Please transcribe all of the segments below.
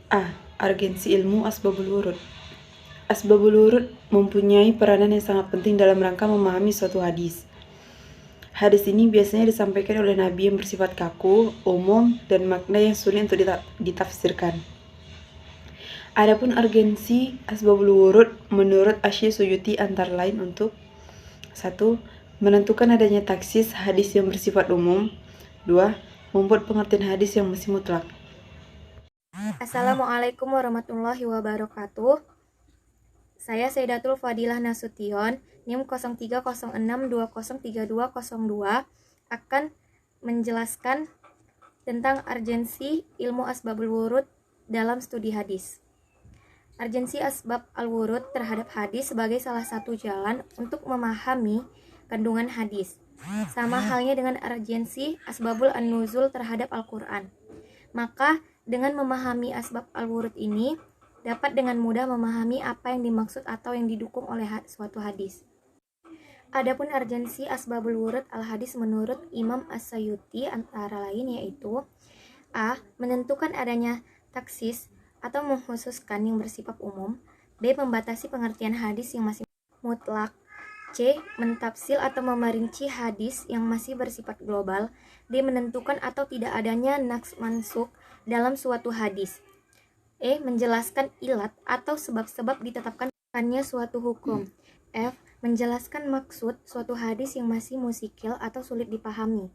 A. Urgensi ilmu asbabul wurud. Asbabul wurud mempunyai peranan yang sangat penting dalam rangka memahami suatu hadis. Hadis ini biasanya disampaikan oleh Nabi yang bersifat kaku, umum, dan makna yang sulit untuk ditafsirkan. Adapun urgensi asbabul wurud menurut Asy Suyuti antara lain untuk 1. Menentukan adanya taksis hadis yang bersifat umum. 2. Membuat pengertian hadis yang masih mutlak. Assalamualaikum warahmatullahi wabarakatuh. Saya Sayyidatul Fadilah Nasution, NIM 0306203202 akan menjelaskan tentang urgensi ilmu asbabul wurud dalam studi hadis. Urgensi asbab al-wurud terhadap hadis sebagai salah satu jalan untuk memahami kandungan hadis. Sama halnya dengan urgensi asbabul an-nuzul terhadap Al-Quran. Maka dengan memahami asbab al-wurud ini, dapat dengan mudah memahami apa yang dimaksud atau yang didukung oleh suatu hadis. Adapun urgensi asbabul wurud al-hadis menurut Imam As-Sayuti antara lain yaitu A. Menentukan adanya taksis atau mengkhususkan yang bersifat umum. B. Membatasi pengertian hadis yang masih mutlak. C. Mentafsil atau memerinci hadis yang masih bersifat global. D. Menentukan atau tidak adanya naks mansuk dalam suatu hadis. E. Menjelaskan ilat atau sebab-sebab ditetapkannya suatu hukum. F. Menjelaskan maksud suatu hadis yang masih muskil atau sulit dipahami.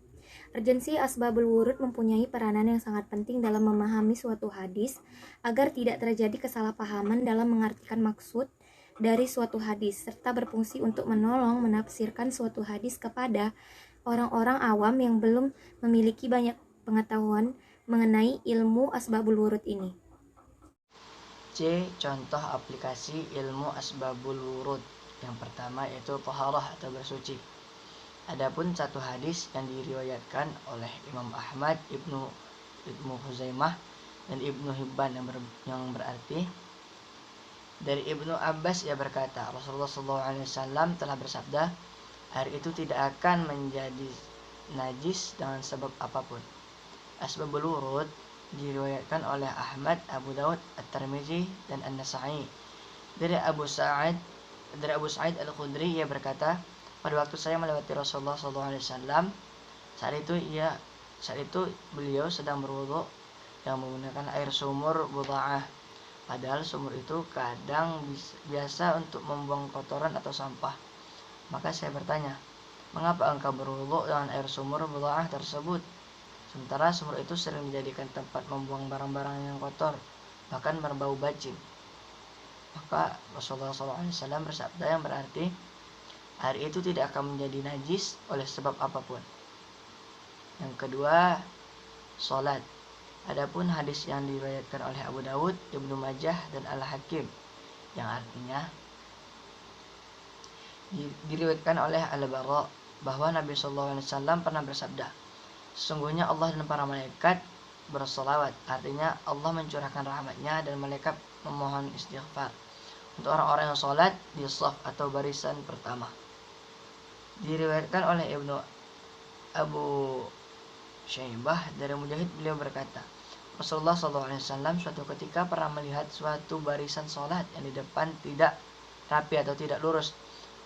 Urgensi asbabul wurud mempunyai peranan yang sangat penting dalam memahami suatu hadis agar tidak terjadi kesalahpahaman dalam mengartikan maksud dari suatu hadis, serta berfungsi untuk menolong menafsirkan suatu hadis kepada orang-orang awam yang belum memiliki banyak pengetahuan mengenai ilmu asbabul wurud ini. C. Contoh aplikasi ilmu asbabul wurud. Yang pertama yaitu taharah atau bersuci. Adapun satu hadis yang diriwayatkan oleh Imam Ahmad, Ibnu Huzaimah, dan Ibnu Hibban yang berarti dari Ibnu Abbas, ia berkata, Rasulullah SAW telah bersabda, air itu tidak akan menjadi najis dengan sebab apapun. Asbabul wurud diriwayatkan oleh Ahmad, Abu Daud, At-Tirmizi, dan An-Nasa'i. Dari Abu Sa'id Al-Khudri, ia berkata, pada waktu saya melewati Rasulullah SAW, saat itu beliau sedang berwudu yang menggunakan air sumur buda'ah. Padahal sumur itu kadang biasa untuk membuang kotoran atau sampah. Maka saya bertanya, mengapa engkau berwudu dengan air sumur buda'ah tersebut? Sementara sumur itu sering dijadikan tempat membuang barang-barang yang kotor, bahkan berbau bacin. Maka Rasulullah SAW bersabda yang berarti, air itu tidak akan menjadi najis oleh sebab apapun. Yang kedua, salat. Adapun hadis yang diriwayatkan oleh Abu Daud, Ibnu Majah, dan Al-Hakim, yang artinya diriwayatkan oleh Al-Bara bahwa Nabi SAW pernah bersabda, sesungguhnya Allah dan para malaikat bersolawat, artinya Allah mencurahkan rahmatnya dan malaikat memohon istighfar untuk orang-orang yang sholat di shaf atau barisan pertama. Diriwayatkan oleh Ibnu Abu Syaibah dari Mujahid, beliau berkata, Rasulullah SAW suatu ketika pernah melihat suatu barisan sholat yang di depan tidak rapi atau tidak lurus.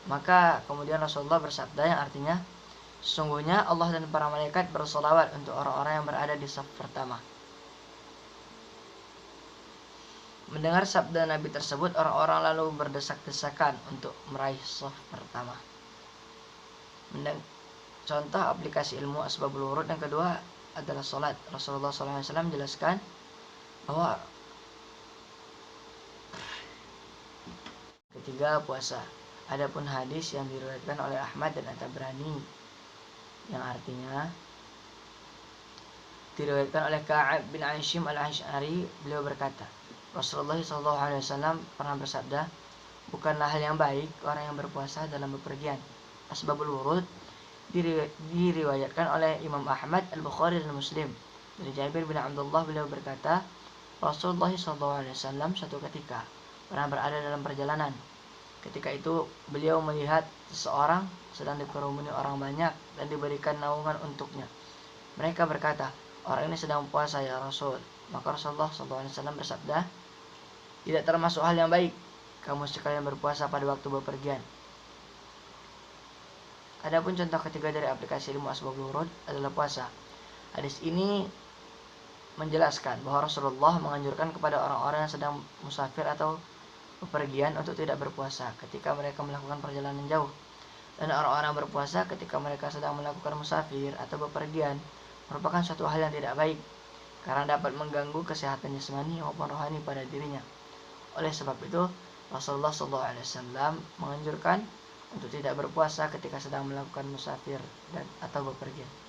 Maka kemudian Rasulullah bersabda yang artinya, sesungguhnya Allah dan para malaikat bersolawat untuk orang-orang yang berada di shaf pertama. Mendengar sabda Nabi tersebut, orang-orang lalu berdesak-desakan untuk meraih shaf pertama. Contoh aplikasi ilmu asbabul wurud yang kedua adalah salat. Rasulullah SAW menjelaskan bahwa ketiga, puasa. Adapun hadis yang diriwayatkan oleh Ahmad dan At-Tabrani yang artinya diriwayatkan oleh Ka'ab bin Ashim Al-Ash'ari, beliau berkata, Rasulullah SAW pernah bersabda, bukanlah hal yang baik orang yang berpuasa dalam bepergian. Asbabul wurud diriwayatkan oleh Imam Ahmad, Al-Bukhari, dan Muslim. Dari Jabir bin Abdullah beliau berkata, Rasulullah SAW suatu ketika pernah berada dalam perjalanan. Ketika itu beliau melihat seseorang sedang dikerumuni orang banyak dan diberikan naungan untuknya. Mereka berkata, orang ini sedang puasa ya Rasul. Maka Rasulullah SAW bersabda, tidak termasuk hal yang baik kamu sekalian berpuasa pada waktu bepergian. Adapun contoh ketiga dari aplikasi ilmu asbabul wurud adalah puasa. Hadis ini menjelaskan bahwa Rasulullah menganjurkan kepada orang-orang yang sedang musafir atau bepergian untuk tidak berpuasa ketika mereka melakukan perjalanan jauh, dan orang-orang berpuasa ketika mereka sedang melakukan musafir atau bepergian merupakan suatu hal yang tidak baik karena dapat mengganggu kesehatan jasmani maupun rohani pada dirinya. Oleh sebab itu, Rasulullah SAW menganjurkan untuk tidak berpuasa ketika sedang melakukan musafir dan atau bepergian.